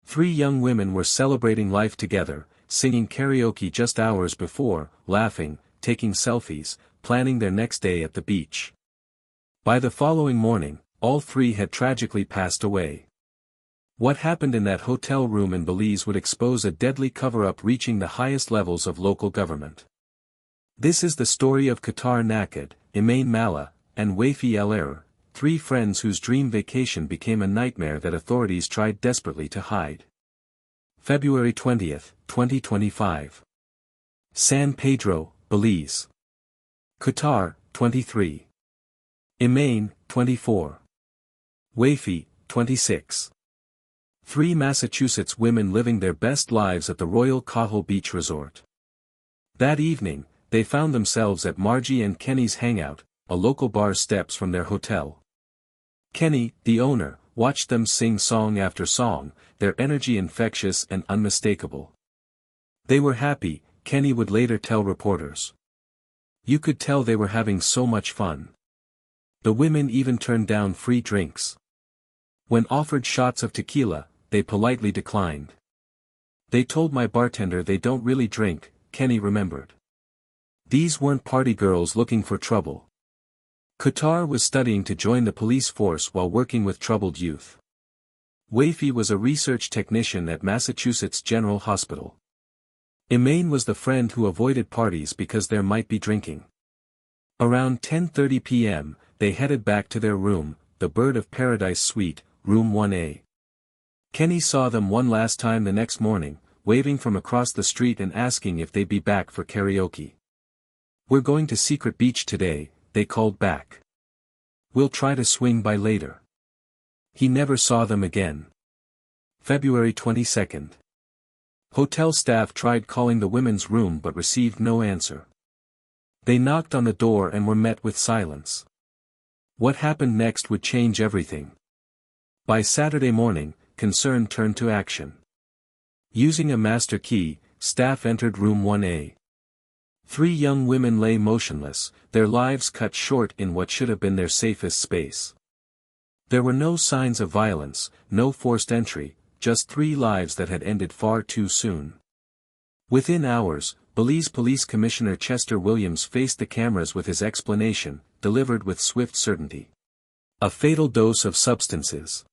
Three young women were celebrating life together, singing karaoke just hours before, laughing, taking selfies, planning their next day at the beach. By the following morning, all three had tragically passed away. What happened in that hotel room in Belize would expose a deadly cover-up reaching the highest levels of local government. This is the story of Kaoutar Naqqad, Imane Mallah, and Wafae El-Arar, three friends whose dream vacation became a nightmare that authorities tried desperately to hide. February 20, 2025. San Pedro, Belize. Kaoutar, 23. Imane, 24. Wafae, 26. Three Massachusetts women living their best lives at the Royal Kahal Beach Resort. That evening, they found themselves at Margie and Kenny's hangout, a local bar steps from their hotel. Kenny, the owner, watched them sing song after song, their energy infectious and unmistakable. They were happy, Kenny would later tell reporters. You could tell they were having so much fun. The women even turned down free drinks. When offered shots of tequila, they politely declined. They told my bartender they don't really drink, Kenny remembered. These weren't party girls looking for trouble. Kaoutar was studying to join the police force while working with troubled youth. Wafae was a research technician at Massachusetts General Hospital. Imane was the friend who avoided parties because there might be drinking. Around 10:30 p.m., they headed back to their room, the Bird of Paradise Suite, Room 1A. Kenny saw them one last time the next morning, waving from across the street and asking if they'd be back for karaoke. We're going to Secret Beach today, they called back. We'll try to swing by later. He never saw them again. February 22. Hotel staff tried calling the women's room but received no answer. They knocked on the door and were met with silence. What happened next would change everything. By Saturday morning, concern turned to action. Using a master key, staff entered room 1A. Three young women lay motionless, their lives cut short in what should have been their safest space. There were no signs of violence, no forced entry, just three lives that had ended far too soon. Within hours, Belize Police Commissioner Chester Williams faced the cameras with his explanation, delivered with swift certainty. A fatal dose of substances.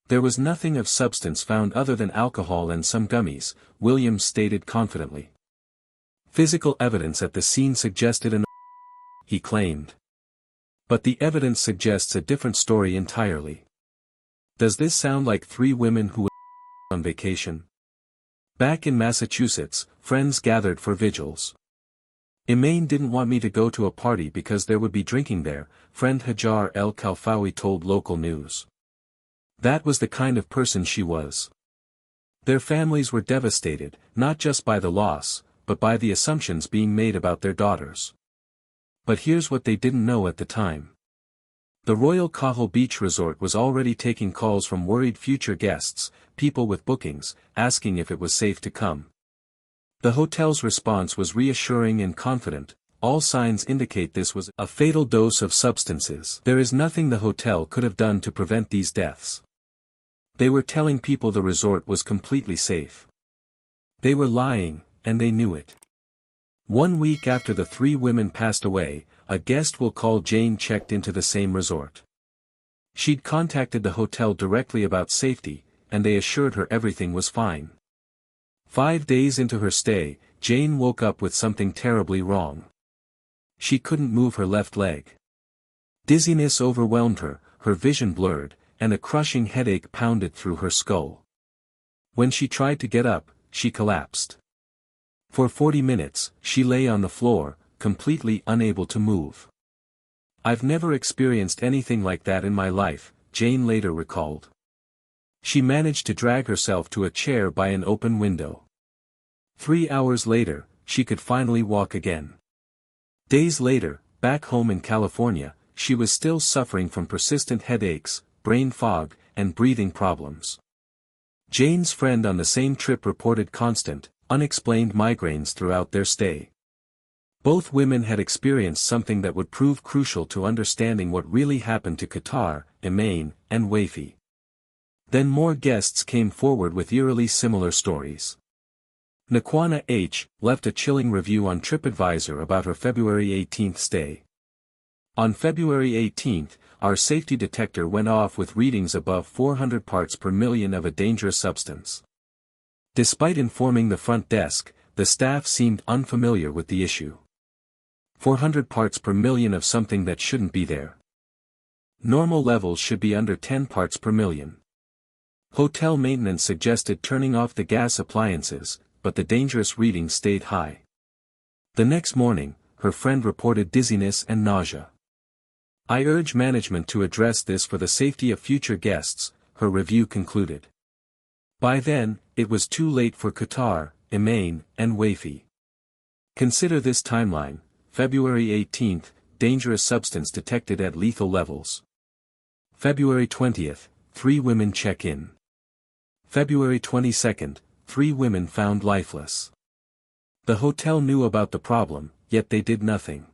There was nothing of substance found other than alcohol and some gummies, Williams stated confidently. Physical evidence at the scene suggested an he claimed. But the evidence suggests a different story entirely. Does this sound like three women who were on vacation? Back in Massachusetts, friends gathered for vigils. Imane didn't want me to go to a party because there would be drinking there, friend Hajar El-Khalfawi told local news. That was the kind of person she was. Their families were devastated, not just by the loss, but by the assumptions being made about their daughters. But here's what they didn't know at the time. The Royal Kahal Beach Resort was already taking calls from worried future guests, people with bookings, asking if it was safe to come. The hotel's response was reassuring and confident. All signs indicate this was a fatal dose of substances. There is nothing the hotel could have done to prevent these deaths. They were telling people the resort was completely safe. They were lying, and they knew it. 1 week after the three women passed away, a guest we'll call Jane checked into the same resort. She'd contacted the hotel directly about safety, and they assured her everything was fine. 5 days into her stay, Jane woke up with something terribly wrong. She couldn't move her left leg. Dizziness overwhelmed her, her vision blurred, and a crushing headache pounded through her skull. When she tried to get up, she collapsed. For 40 minutes, she lay on the floor, completely unable to move. I've never experienced anything like that in my life, Jane later recalled. She managed to drag herself to a chair by an open window. 3 hours later, she could finally walk again. Days later, back home in California, she was still suffering from persistent headaches, brain fog, and breathing problems. Jane's friend on the same trip reported constant, unexplained migraines throughout their stay. Both women had experienced something that would prove crucial to understanding what really happened to Kaoutar, Imane, and Wafae. Then more guests came forward with eerily similar stories. Nakwana H. left a chilling review on TripAdvisor about her February 18 stay. On February 18, our safety detector went off with readings above 400 parts per million of a dangerous substance. Despite informing the front desk, the staff seemed unfamiliar with the issue. 400 parts per million of something that shouldn't be there. Normal levels should be under 10 parts per million. Hotel maintenance suggested turning off the gas appliances, but the dangerous reading stayed high. The next morning, her friend reported dizziness and nausea. I urge management to address this for the safety of future guests, her review concluded. By then, it was too late for Kaoutar, Imane, and Wafae. Consider this timeline: February 18, dangerous substance detected at lethal levels. February 20, 3 women check in. February 22, 3 women found lifeless. The hotel knew about the problem, yet they did nothing.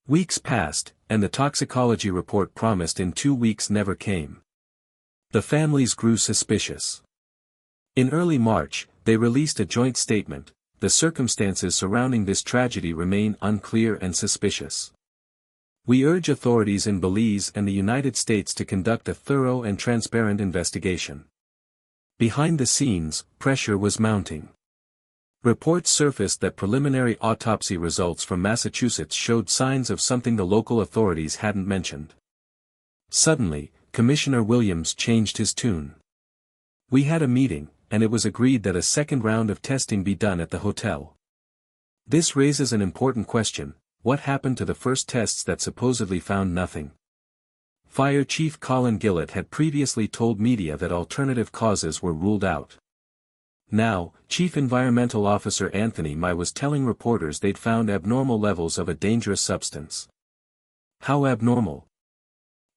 Weeks passed, and the toxicology report promised in 2 weeks never came. The families grew suspicious. In early March, they released a joint statement: the circumstances surrounding this tragedy remain unclear and suspicious. We urge authorities in Belize and the United States to conduct a thorough and transparent investigation. Behind the scenes, pressure was mounting. Reports surfaced that preliminary autopsy results from Massachusetts showed signs of something the local authorities hadn't mentioned. Suddenly, Commissioner Williams changed his tune. We had a meeting, and it was agreed that a second round of testing be done at the hotel. This raises an important question: what happened to the first tests that supposedly found nothing? Fire Chief Colin Gillett had previously told media that alternative causes were ruled out. Now, Chief Environmental Officer Anthony Mai was telling reporters they'd found abnormal levels of a dangerous substance. How abnormal?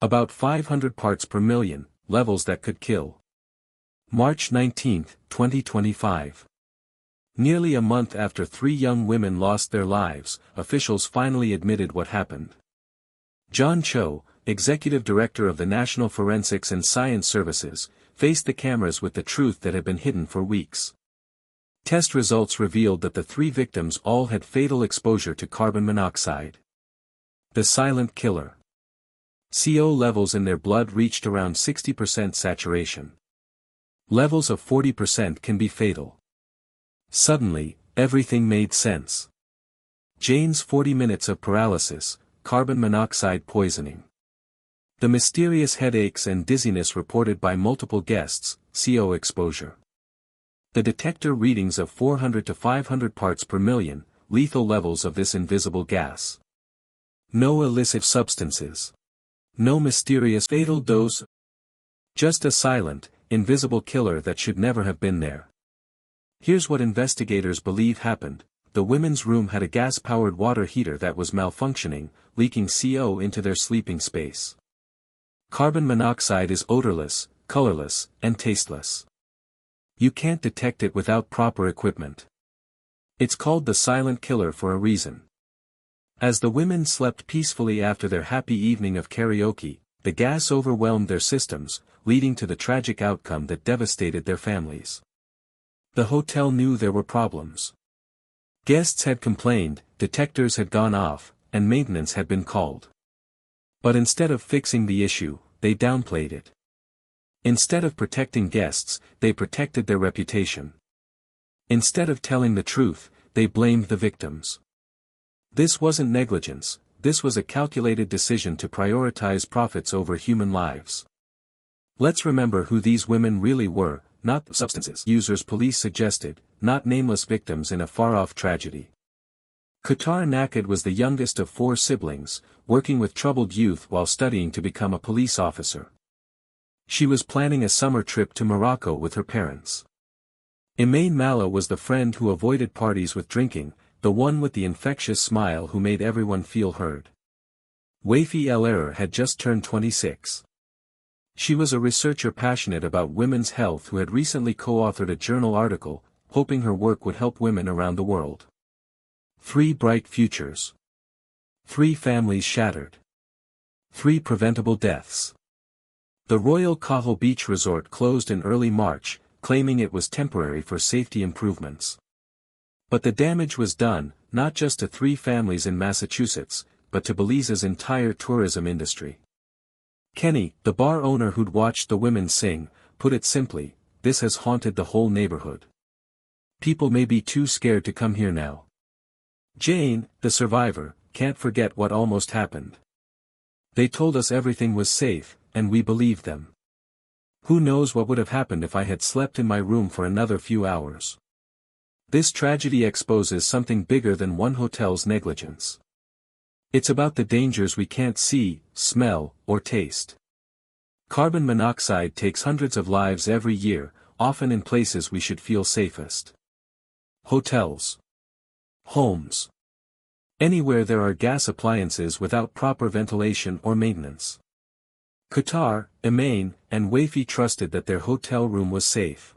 About 500 parts per million, levels that could kill. March 19, 2025. Nearly a month after 3 young women lost their lives, officials finally admitted what happened. John Cho, Executive Director of the National Forensics and Science Services, faced the cameras with the truth that had been hidden for weeks. Test results revealed that the 3 victims all had fatal exposure to carbon monoxide. The silent killer. CO levels in their blood reached around 60% saturation. Levels of 40% can be fatal. Suddenly, everything made sense. Jane's 40 minutes of paralysis, carbon monoxide poisoning. The mysterious headaches and dizziness reported by multiple guests, CO exposure. The detector readings of 400 to 500 parts per million, lethal levels of this invisible gas. No illicit substances. No mysterious fatal dose. Just a silent, invisible killer that should never have been there. Here's what investigators believe happened: the women's room had a gas-powered water heater that was malfunctioning, leaking CO into their sleeping space. Carbon monoxide is odorless, colorless, and tasteless. You can't detect it without proper equipment. It's called the silent killer for a reason. As the women slept peacefully after their happy evening of karaoke, the gas overwhelmed their systems, leading to the tragic outcome that devastated their families. The hotel knew there were problems. Guests had complained, detectors had gone off, and maintenance had been called. But instead of fixing the issue, they downplayed it. Instead of protecting guests, they protected their reputation. Instead of telling the truth, they blamed the victims. This wasn't negligence, this was a calculated decision to prioritize profits over human lives. Let's remember who these women really were, not substances users police suggested, not nameless victims in a far-off tragedy. Kaoutar Naqqad was the youngest of 4 siblings, working with troubled youth while studying to become a police officer. She was planning a summer trip to Morocco with her parents. Imane Mallah was the friend who avoided parties with drinking, the one with the infectious smile who made everyone feel heard. Wafae El-Arar had just turned 26. She was a researcher passionate about women's health who had recently co-authored a journal article, hoping her work would help women around the world. 3 bright futures. 3 families shattered. 3 preventable deaths. The Royal Kahal Beach Resort closed in early March, claiming it was temporary for safety improvements. But the damage was done, not just to 3 families in Massachusetts, but to Belize's entire tourism industry. Kenny, the bar owner who'd watched the women sing, put it simply, this has haunted the whole neighborhood. People may be too scared to come here now. Jane, the survivor, can't forget what almost happened. They told us everything was safe, and we believed them. Who knows what would have happened if I had slept in my room for another few hours. This tragedy exposes something bigger than one hotel's negligence. It's about the dangers we can't see, smell, or taste. Carbon monoxide takes hundreds of lives every year, often in places we should feel safest. Hotels. Homes. Anywhere there are gas appliances without proper ventilation or maintenance. Kaoutar, Imane, and Wafae trusted that their hotel room was safe.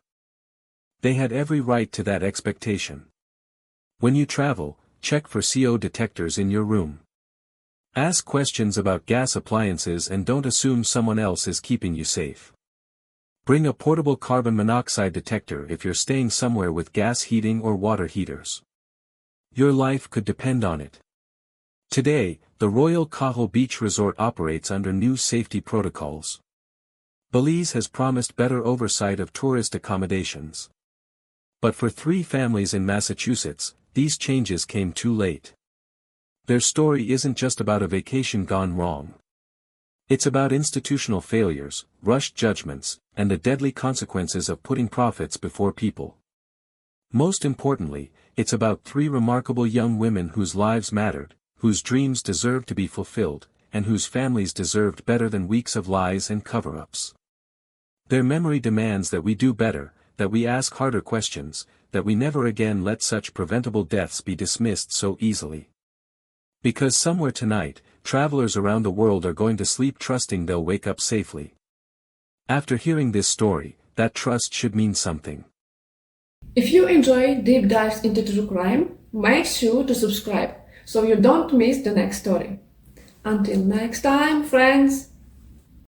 They had every right to that expectation. When you travel, check for CO detectors in your room. Ask questions about gas appliances and don't assume someone else is keeping you safe. Bring a portable carbon monoxide detector if you're staying somewhere with gas heating or water heaters. Your life could depend on it. Today, the Royal Kahal Beach Resort operates under new safety protocols. Belize has promised better oversight of tourist accommodations. But for 3 families in Massachusetts, these changes came too late. Their story isn't just about a vacation gone wrong. It's about institutional failures, rushed judgments, and the deadly consequences of putting profits before people. Most importantly, it's about 3 remarkable young women whose lives mattered, whose dreams deserved to be fulfilled, and whose families deserved better than weeks of lies and cover-ups. Their memory demands that we do better, that we ask harder questions, that we never again let such preventable deaths be dismissed so easily. Because somewhere tonight, travelers around the world are going to sleep trusting they'll wake up safely. After hearing this story, that trust should mean something. If you enjoy deep dives into true crime, make sure to subscribe so you don't miss the next story. Until next time, friends!